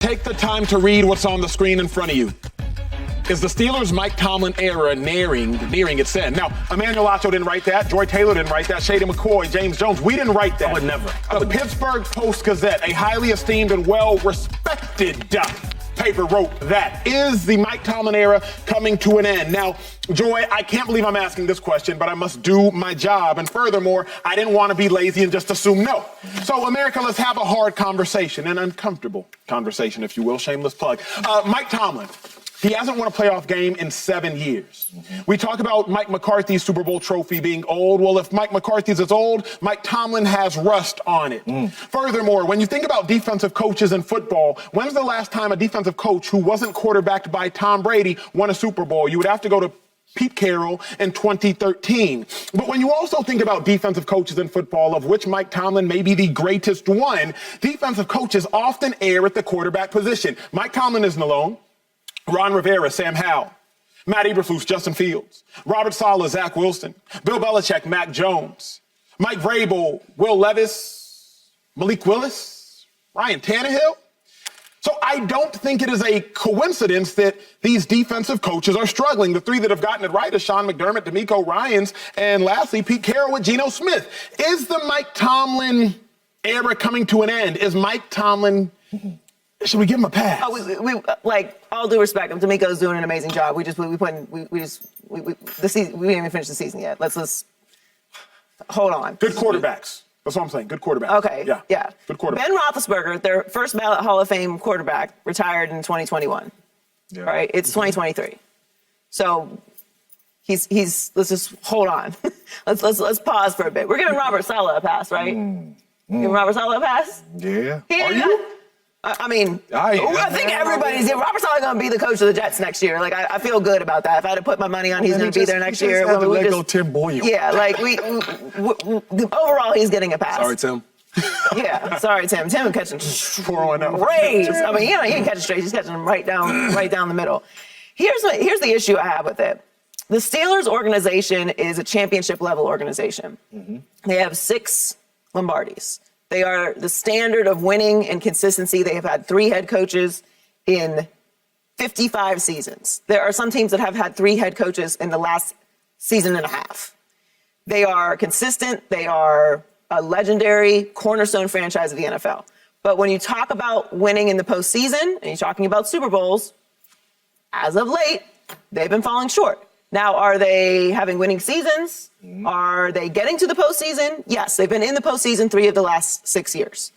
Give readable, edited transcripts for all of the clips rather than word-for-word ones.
Take the time to read what's on the screen in front of you. Is the Steelers' Mike Tomlin era nearing its end? Now, Emmanuel Acho didn't write that. Joy Taylor didn't write that. Shady McCoy, James Jones, we didn't write that. I would never. The Pittsburgh Post-Gazette, a highly esteemed and well-respected paper, wrote that. Is the Mike Tomlin era coming to an end? Now, Joy, I can't believe I'm asking this question, but I must do my job. And furthermore, I didn't want to be lazy and just assume no. So, America, let's have a hard conversation, an uncomfortable conversation, if you will. Shameless plug. Mike Tomlin. He hasn't won a playoff game in 7 years. We talk about Mike McCarthy's Super Bowl trophy being old. Well, if Mike McCarthy's is old, Mike Tomlin has rust on it. Furthermore, when you think about defensive coaches in football, when's the last time a defensive coach who wasn't quarterbacked by Tom Brady won a Super Bowl? You would have to go to Pete Carroll in 2013. But when you also think about defensive coaches in football, of which Mike Tomlin may be the greatest one, defensive coaches often err at the quarterback position. Mike Tomlin isn't alone. Ron Rivera, Sam Howell, Matt Eberflus, Justin Fields, Robert Saleh, Zach Wilson, Bill Belichick, Mac Jones, Mike Vrabel, Will Levis, Malik Willis, Ryan Tannehill. So I don't think it is a coincidence that these defensive coaches are struggling. The three that have gotten it right are Sean McDermott, DeMeco Ryans, and lastly, Pete Carroll with Geno Smith. Is the Mike Tomlin era coming to an end? Is Mike Tomlin... Should we give him a pass? We like, all due respect, D'Amico's doing an amazing job. The season, we didn't even finish the season yet. Let's hold on. Good quarterbacks. That's what I'm saying. Good quarterbacks. Okay. Yeah. Good quarterback. Ben Roethlisberger, their first ballot Hall of Fame quarterback, retired in 2021. Yeah. Right? It's 2023. So he's let's just hold on. let's pause for a bit. We're giving Robert Saleh a pass, right? Giving Robert Saleh a pass? Yeah. Are you? I think everybody's. Robert Saleh going to be the coach of the Jets next year. Like, I feel good about that. If I had to put my money on he's going to be there next year. Let go Tim Boyle. Yeah, like overall, he's getting a pass. Sorry, Tim. Yeah, sorry, Tim. Tim catching strays. I mean, he can catch strays. He's catching them right down the middle. Here's the issue I have with it. The Steelers organization is a championship-level organization. They have 6 Lombardis. They are the standard of winning and consistency. They have had 3 head coaches in 55 seasons. There are some teams that have had 3 head coaches in the last season and a half. They are consistent. They are a legendary cornerstone franchise of the NFL. But when you talk about winning in the postseason and you're talking about Super Bowls, as of late, they've been falling short. Now, are they having winning seasons? Are they getting to the postseason? Yes, they've been in the postseason 3 of the last 6 years.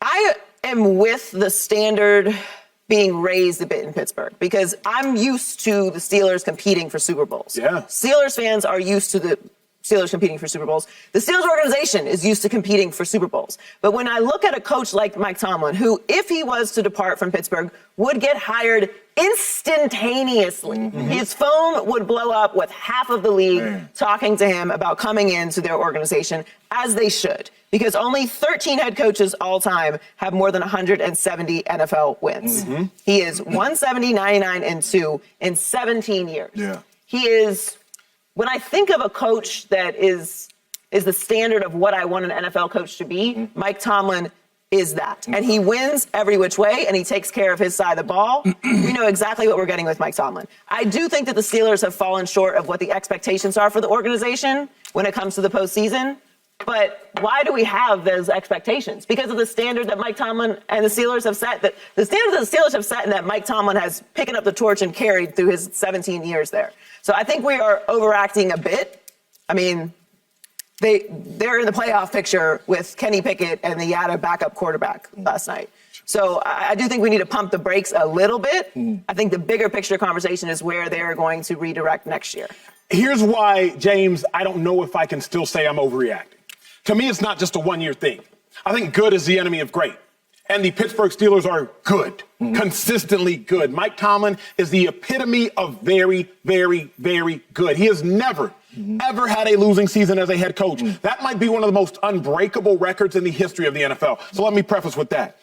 I am with the standard being raised a bit in Pittsburgh because I'm used to the Steelers competing for Super Bowls. Yeah. Steelers fans are used to the Steelers competing for Super Bowls. The Steelers organization is used to competing for Super Bowls. But when I look at a coach like Mike Tomlin, who, if he was to depart from Pittsburgh, would get hired instantaneously. His phone would blow up with half of the league talking to him about coming into their organization, as they should. Because only 13 head coaches all time have more than 170 NFL wins. He is 170, 99, and 2 in 17 years. Yeah. He is... When I think of a coach that is the standard of what I want an NFL coach to be, Mike Tomlin is that. And he wins every which way, and he takes care of his side of the ball. We know exactly what we're getting with Mike Tomlin. I do think that the Steelers have fallen short of what the expectations are for the organization when it comes to the postseason. But why do we have those expectations? Because of the standard that Mike Tomlin and the Steelers have set, that the standard that the Steelers have set and that Mike Tomlin has picking up the torch and carried through his 17 years there. So I think we are overacting a bit. I mean, they're in the playoff picture with Kenny Pickett and the Yada backup quarterback last night. So I do think we need to pump the brakes a little bit. I think the bigger picture conversation is where they're going to redirect next year. Here's why, James, I don't know if I can still say I'm overreacting. To me, it's not just a one-year thing. I think good is the enemy of great. And the Pittsburgh Steelers are good, consistently good. Mike Tomlin is the epitome of very, very, very good. He has never, ever had a losing season as a head coach. That might be one of the most unbreakable records in the history of the NFL. So let me preface with that.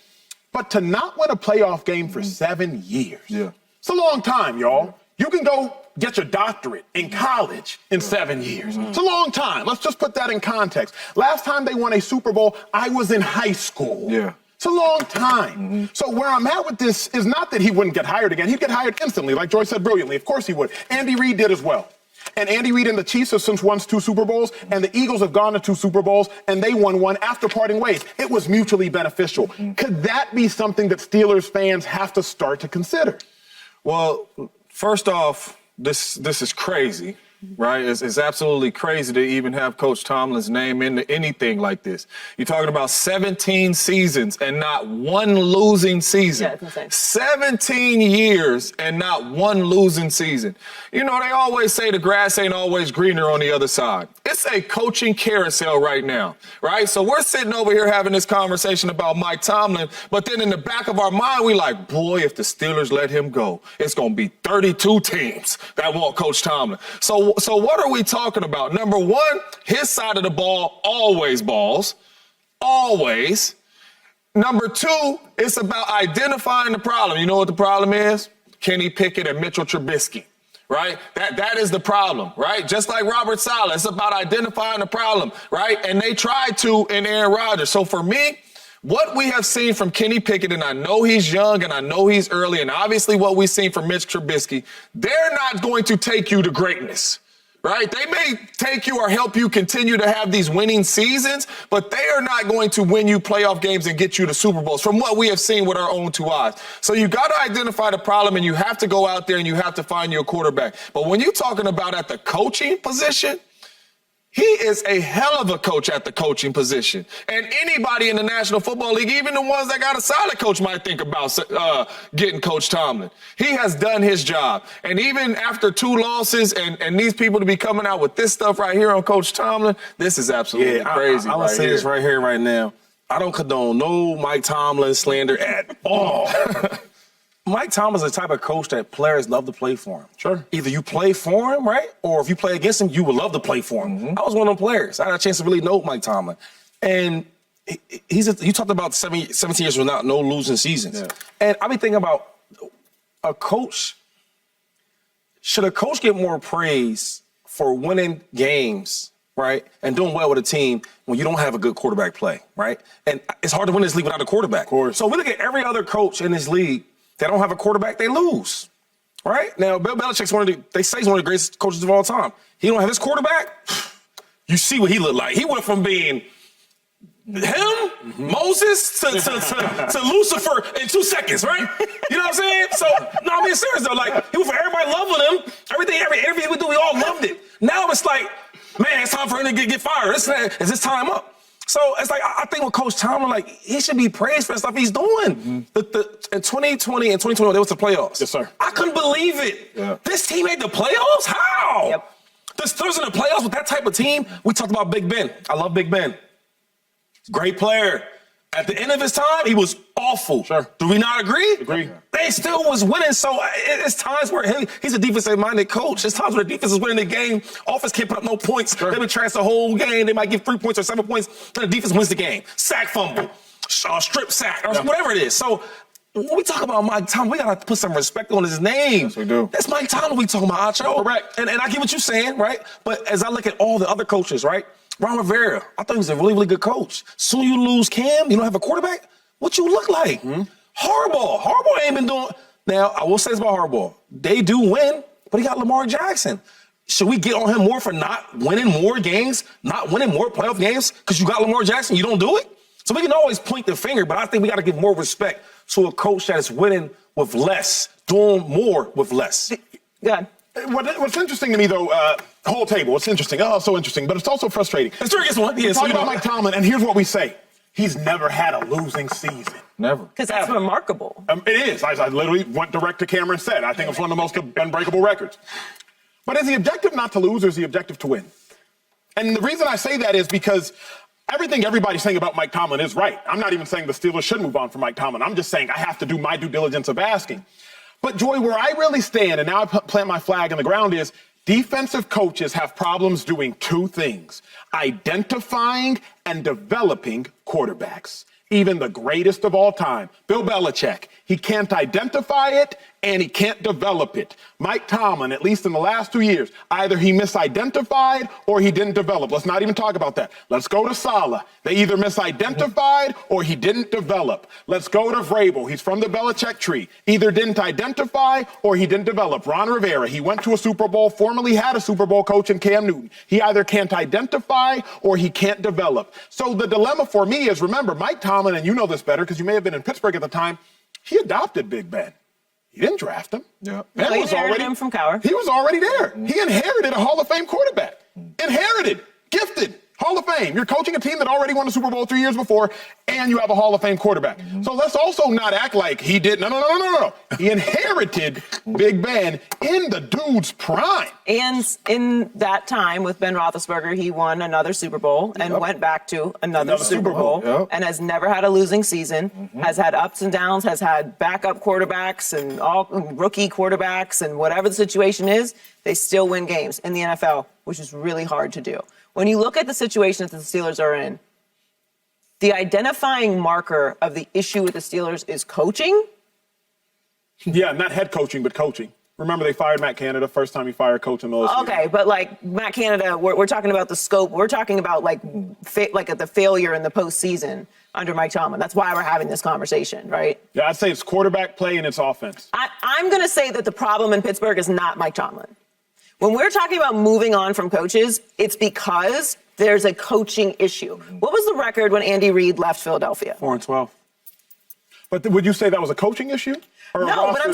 But to not win a playoff game for 7 years, it's a long time, y'all. You can go get your doctorate in college in 7 years. It's a long time. Let's just put that in context. Last time they won a Super Bowl, I was in high school. It's a long time. So where I'm at with this is not that he wouldn't get hired again. He'd get hired instantly, like Joy said brilliantly. Of course he would. Andy Reid did as well. And Andy Reid and the Chiefs have since won 2 Super Bowls, and the Eagles have gone to 2 Super Bowls, and they won one after parting ways. It was mutually beneficial. Could that be something that Steelers fans have to start to consider? Well, first off, this is crazy. Right? It's absolutely crazy to even have Coach Tomlin's name into anything like this. You're talking about 17 seasons and not one losing season. Yeah, it's insane. 17 years and not one losing season. You know, they always say the grass ain't always greener on the other side. It's a coaching carousel right now, right? So we're sitting over here having this conversation about Mike Tomlin, but then in the back of our mind, we like, boy, if the Steelers let him go, it's going to be 32 teams that want Coach Tomlin. So what are we talking about? Number one, his side of the ball always balls. Always. Number two, it's about identifying the problem. You know what the problem is? Kenny Pickett and Mitchell Trubisky, right? That is the problem, right? Just like Robert Saleh, it's about identifying the problem, right? And they tried to in Aaron Rodgers. So for me, what we have seen from Kenny Pickett, and I know he's young and I know he's early, and obviously what we've seen from Mitch Trubisky, they're not going to take you to greatness. Right? They may take you or help you continue to have these winning seasons, but they are not going to win you playoff games and get you to Super Bowls from what we have seen with our own 2 eyes. So you got to identify the problem and you have to go out there and you have to find your quarterback. But when you're talking about at the coaching position, he is a hell of a coach at the coaching position. And anybody in the National Football League, even the ones that got a solid coach, might think about getting Coach Tomlin. He has done his job. And even after 2 losses and these people to be coming out with this stuff right here on Coach Tomlin, this is absolutely crazy. I would say this right here, right now. I don't condone no Mike Tomlin slander at all. Mike Tomlin's the type of coach that players love to play for him. Sure. Either you play for him, right? Or if you play against him, you would love to play for him. I was one of them players. I had a chance to really know Mike Tomlin. And you talked about 17 years without no losing seasons. Yeah. And I be thinking about a coach. Should a coach get more praise for winning games, right, and doing well with a team when you don't have a good quarterback play, right? And it's hard to win this league without a quarterback. Of course. So we look at every other coach in this league. They don't have a quarterback, they lose, right? Now, Bill Belichick's they say he's one of the greatest coaches of all time. He don't have his quarterback. You see what he looked like. He went from being him, Moses, to Lucifer in 2 seconds, right? You know what I'm saying? So, no, I'm being serious though. Like, he went from everybody loving him, everything he would do, we all loved it. Now it's like, man, it's time for him to get fired. Is this time up? So it's like, I think with Coach Tomlin, like, he should be praised for the stuff he's doing. In 2020 and 2021, they was the playoffs. Yes, sir. I couldn't believe it. Yeah. This team made the playoffs? How? Yep. The Steelers in the playoffs with that type of team. We talked about Big Ben. I love Big Ben. Great player. At the end of his time, he was awful. Sure. Do we not agree? Agree. They still was winning, so it's times where he's a defensive-minded coach. It's times where the defense is winning the game. Offense can't put up no points. Sure. They've been tranced the whole game. They might give 3 points or 7 points, then the defense wins the game. Sack fumble, strip sack, or whatever it is. So when we talk about Mike Tomlin, we got to put some respect on his name. Yes, we do. That's Mike Tomlin we talking about, Acho. Correct. And I get what you're saying, right? But as I look at all the other coaches, right? Ron Rivera, I thought he was a really, really good coach. Soon you lose Cam, you don't have a quarterback? What you look like? Harbaugh ain't been doing. Now, I will say this about Harbaugh. They do win, but he got Lamar Jackson. Should we get on him more for not winning more games, not winning more playoff games because you got Lamar Jackson, you don't do it? So we can always point the finger, but I think we got to give more respect to a coach that is winning with less, doing more with less. Good. What's interesting to me, though, whole table, it's interesting. Oh, so interesting, but it's also frustrating. Let's do one. We're talking about Mike Tomlin, and here's what we say. He's never had a losing season. Never. Because that's remarkable. It is. I literally went direct to camera and said, I think it's one of the most unbreakable records. But is the objective not to lose or is the objective to win? And the reason I say that is because everything everybody's saying about Mike Tomlin is right. I'm not even saying the Steelers should move on from Mike Tomlin. I'm just saying I have to do my due diligence of asking. But, Joy, where I really stand, and now I plant my flag in the ground, is defensive coaches have problems doing 2 things: identifying and developing quarterbacks. Even the greatest of all time, Bill Belichick, He can't identify it, and he can't develop it. Mike Tomlin, at least in the last 2 years, either he misidentified or he didn't develop. Let's not even talk about that. Let's go to Saleh. They either misidentified or he didn't develop. Let's go to Vrabel. He's from the Belichick tree. Either didn't identify or he didn't develop. Ron Rivera, he went to a Super Bowl, formerly had a Super Bowl coach in Cam Newton. He either can't identify or he can't develop. So the dilemma for me is, remember, Mike Tomlin, and you know this better because you may have been in Pittsburgh at the time, he adopted Big Ben. He didn't draft him. Yeah. No, he inherited him from Cowher. He was already there. He inherited a Hall of Fame quarterback. Inherited, gifted, Hall of Fame. You're coaching a team that already won the Super Bowl 3 years before, and you have a Hall of Fame quarterback. So let's also not act like he did. No. He inherited Big Ben in the dude's prime. And in that time with Ben Roethlisberger, he won another Super Bowl and went back to another Super Bowl and has never had a losing season, has had ups and downs, has had backup quarterbacks and all rookie quarterbacks, and whatever the situation is, they still win games in the NFL, which is really hard to do. When you look at the situation that the Steelers are in, the identifying marker of the issue with the Steelers is coaching. Yeah, not head coaching, but coaching. Remember, they fired Matt Canada first time he fired a coach in the list. Okay, but like Matt Canada, we're talking about the scope. We're talking about like the failure in the postseason under Mike Tomlin. That's why we're having this conversation, right? Yeah, I'd say it's quarterback play and it's offense. I'm going to say that the problem in Pittsburgh is not Mike Tomlin. When we're talking about moving on from coaches, it's because there's a coaching issue. What was the record when Andy Reid left Philadelphia? 4-12. But would you say that was a coaching issue? No, but I'm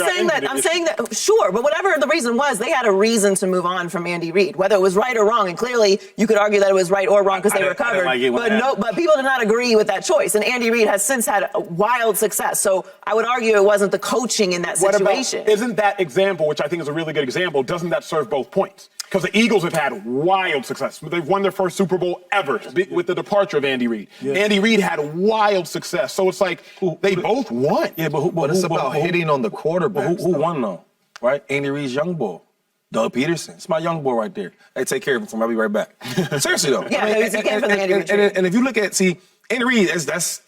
saying that, sure, but whatever the reason was, they had a reason to move on from Andy Reid, whether it was right or wrong. And clearly, you could argue that it was right or wrong because they recovered. But people did not agree with that choice. And Andy Reid has since had a wild success. So I would argue it wasn't the coaching in that situation. Isn't that example, which I think is a really good example, doesn't that serve both points? Because the Eagles have had wild success. They've won their first Super Bowl ever with the departure of Andy Reid. Yeah. Andy Reid had wild success. So it's like they both won. Yeah, but it's about hitting on the quarterback. Who won, though? Right? Andy Reid's young boy. Doug Peterson. It's my young boy right there. Hey, take care of him for me. I'll be right back. Seriously, though. Yeah, he came from the Andy Reid. And if you look at, Andy Reid, that's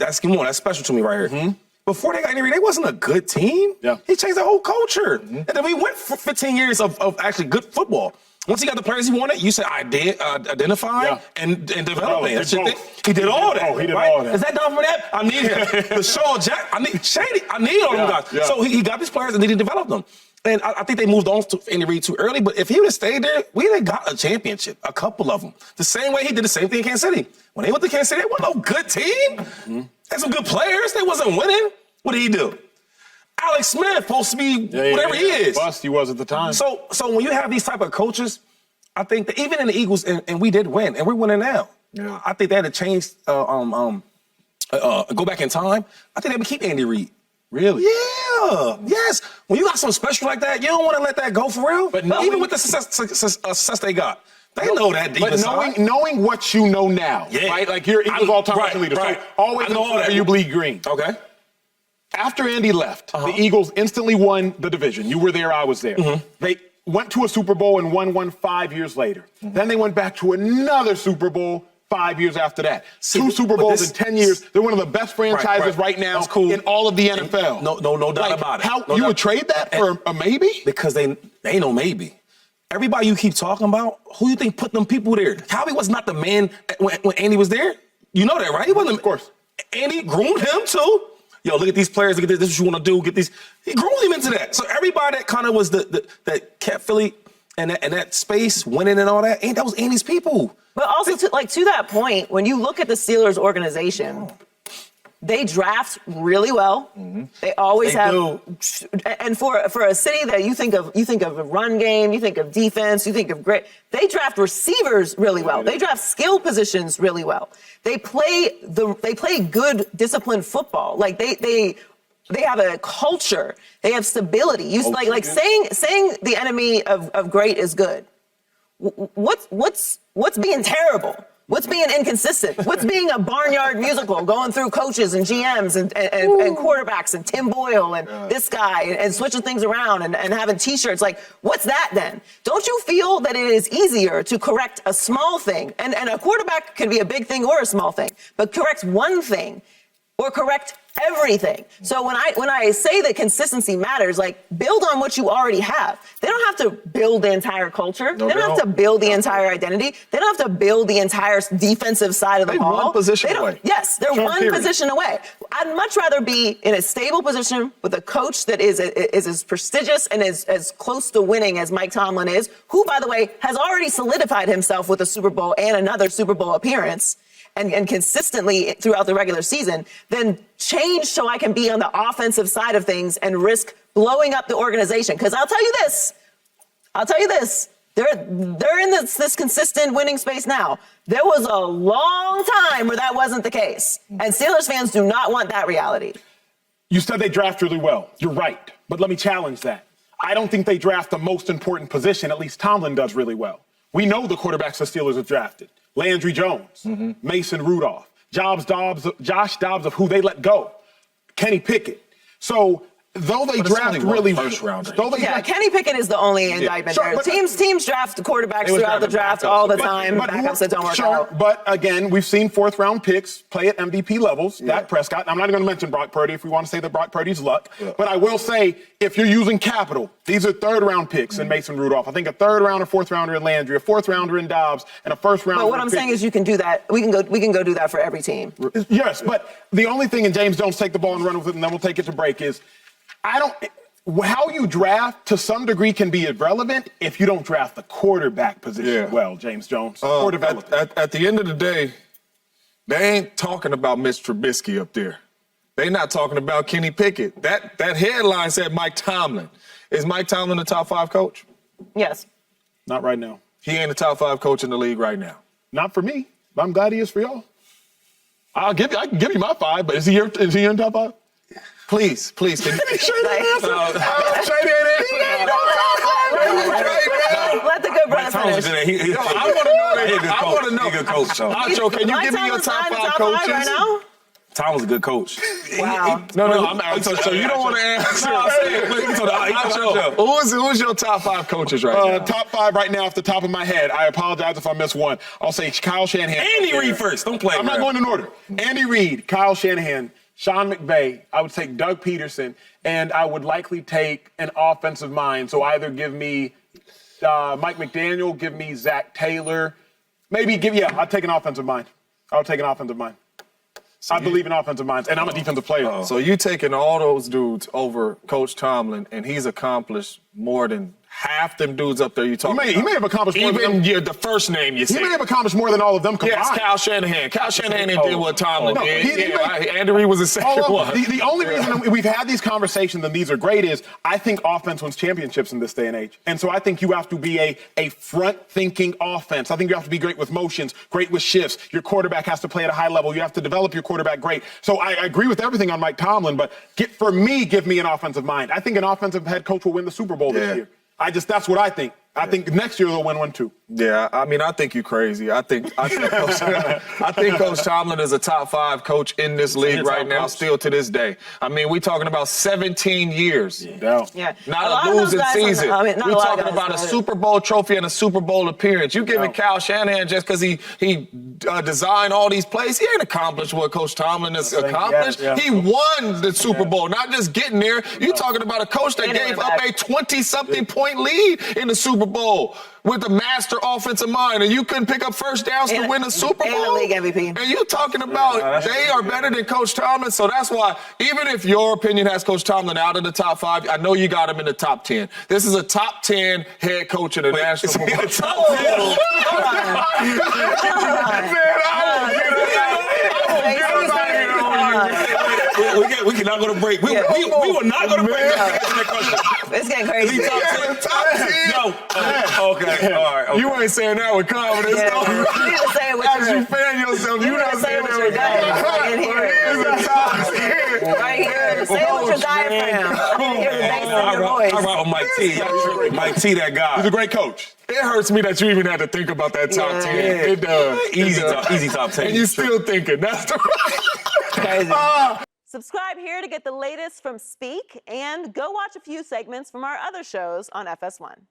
special to me right here. Mm-hmm. Before they got Andy Reid, they wasn't a good team. Yeah. He changed the whole culture. Mm-hmm. And then we went for 15 years of actually good football. Once he got the players he wanted, you said identify and develop. He did all that. He did all that. Is that done for that? I need him. LeSean Jack. I need Shady. I need all them guys. Yeah. So he got these players and he developed them. And I think they moved on to Andy Reid too early. But if he would have stayed there, we'd have got a championship, a couple of them. The same way he did the same thing in Kansas City. When they went to Kansas City, they wasn't no good team. Mm-hmm. They had some good players. They wasn't winning. What did he do? Alex Smith supposed to be whatever he is. Bust he was at the time. So when you have these type of coaches, I think that even in the Eagles, and we did win, and we're winning now. Yeah. I think they had to change, go back in time. I think they would keep Andy Reid. Really? Yeah. Yes. When you got something special like that, you don't want to let that go for real. But even with the success they got, they know that deep inside. But knowing what you know now, right? Like you're Eagles all-time leader. Right. So always know that you bleed green. Okay. After Andy left, the Eagles instantly won the division. You were there, I was there. Mm-hmm. They went to a Super Bowl and won one 5 years later. Mm-hmm. Then they went back to another Super Bowl 5 years after that. Two Super Bowls in 10 years. They're one of the best franchises right now in all of the NFL. No doubt about it. How you would trade that for a maybe? Because they ain't no maybe. Everybody you keep talking about, who you think put them people there? Howie was not the man when Andy was there. You know that, right? He wasn't. Of course. Andy groomed him too. Yo, look at these players. Look at this. This is what you want to do. Get these. He groomed him into that. So everybody that kind of was that kept Philly and that space, winning and all that, that was Andy's people. But also, to that point, when you look at the Steelers organization, they draft really well. Mm-hmm. They always do. And for a city that you think of a run game, you think of defense, you think of great. They draft receivers really well. They draft skill positions really well. They play good, disciplined football. Like they have a culture. They have stability. You like saying the enemy of great is good. What's being terrible? What's being inconsistent? What's being a barnyard musical, going through coaches and GMs and quarterbacks and Tim Boyle and this guy and switching things around and having T-shirts? Like, what's that then? Don't you feel that it is easier to correct a small thing? And a quarterback can be a big thing or a small thing, but correct one thing or correct everything. So when I say that consistency matters, like, build on what you already have. They don't have to build the entire culture. No, they don't have to build the entire identity. They don't have to build the entire defensive side of the ball. They're one position away. Yes, they're one period. position away. I'd much rather be in a stable position with a coach that is as prestigious and as close to winning as Mike Tomlin is, who, by the way, has already solidified himself with a Super Bowl and another Super Bowl appearance. And consistently throughout the regular season, then change so I can be on the offensive side of things and risk blowing up the organization. Because I'll tell you this, they're in this consistent winning space now. There was a long time where that wasn't the case. And Steelers fans do not want that reality. You said they draft really well. You're right. But let me challenge that. I don't think they draft the most important position. At least Tomlin does really well. We know the quarterbacks the Steelers have drafted. Landry Jones, Mason Rudolph, Josh Dobbs of who they let go, Kenny Pickett. So though they draft really first rounder. Kenny Pickett is the only indictment there. Teams draft quarterbacks throughout the draft all the time. Backups that don't work out. But again, we've seen fourth-round picks play at MVP levels. Dak Prescott. I'm not even going to mention Brock Purdy if we want to say that Brock Purdy's luck. But I will say, if you're using capital, these are third-round picks in Mason Rudolph. I think a third-rounder, fourth-rounder in Landry, a fourth-rounder in Dobbs, and a first-rounder. But what I'm saying is, you can do that. We can go do that for every team. Yes, but the only thing, and James Jones take the ball and run with it, and then we'll take it to break, is how you draft to some degree can be irrelevant if you don't draft the quarterback position well, James Jones. Or development. At the end of the day, they ain't talking about Mitch Trubisky up there. They not talking about Kenny Pickett. That headline said Mike Tomlin. Is Mike Tomlin the top 5 coach? Yes. Not right now. He ain't the top 5 coach in the league right now. Not for me, but I'm glad he is for y'all. I can give you my 5, but is he in top 5? Please, can you Let the good brother finish. I want to know. He's a good coach. Acho, can you give me your top 5 coaches? Right now? Tomlin's a good coach. Wow. No, I'm asking. So you don't want to answer. Who's your top 5 coaches right now? Top 5 right now off the top of my head. I apologize if I miss one. I'll say Kyle Shanahan. Andy Reid first. Don't play. I'm not going in order. Andy Reid, Kyle Shanahan, Sean McVay. I would take Doug Peterson, and I would likely take an offensive mind. So either give me Mike McDaniel, give me Zach Taylor. I'll take an offensive mind. I believe in offensive minds, and I'm a defensive player. So you taking all those dudes over Coach Tomlin, and he's accomplished more than half them dudes up there you talking about. He may have accomplished more than them. The first name you said. He may have accomplished more than all of them combined. Yes, Kyle Shanahan. Kyle Shanahan did what Tomlin did. Andy Reid was the second one. The only reason we've had these conversations, and these are great, is I think offense wins championships in this day and age. And so I think you have to be a front-thinking offense. I think you have to be great with motions, great with shifts. Your quarterback has to play at a high level. You have to develop your quarterback great. So I agree with everything on Mike Tomlin, but give me an offensive mind. I think an offensive head coach will win the Super Bowl this year. That's what I think. I think next year they'll win one too. Yeah, I mean, I think you're crazy. I think Coach Tomlin is a top 5 coach in this league right now, still to this day. I mean, we're talking about 17 years. Yeah. Not a losing season. We're talking about a Super Bowl trophy and a Super Bowl appearance. You giving Kyle Shanahan just because he designed all these plays. He ain't accomplished what Coach Tomlin has accomplished. He won the Super Bowl, not just getting there. You're talking about a coach that gave up a 20-something point lead in the Super Bowl with a master offensive mind, and you couldn't pick up first downs to win a Super Bowl. And a league MVP. And you're talking about they are better than Coach Tomlin, so that's why, even if your opinion has Coach Tomlin out of the top 5, I know you got him in the top 10. This is a top 10 head coach in the National Football We cannot go to break. We were not going to break. It's getting crazy. Okay. All right. You ain't saying that with confidence. You need to say it with As you fan yourself, you're not saying that with confidence. Right here. Say it with your diaphragm. I hear the bass in your voice. I rock with Mike T. Mike T, that guy. He's a great coach. It hurts me that you even had to think about that top 10. It does. Easy top 10. And you still thinking. That's the Crazy. Subscribe here to get the latest from Speak and go watch a few segments from our other shows on FS1.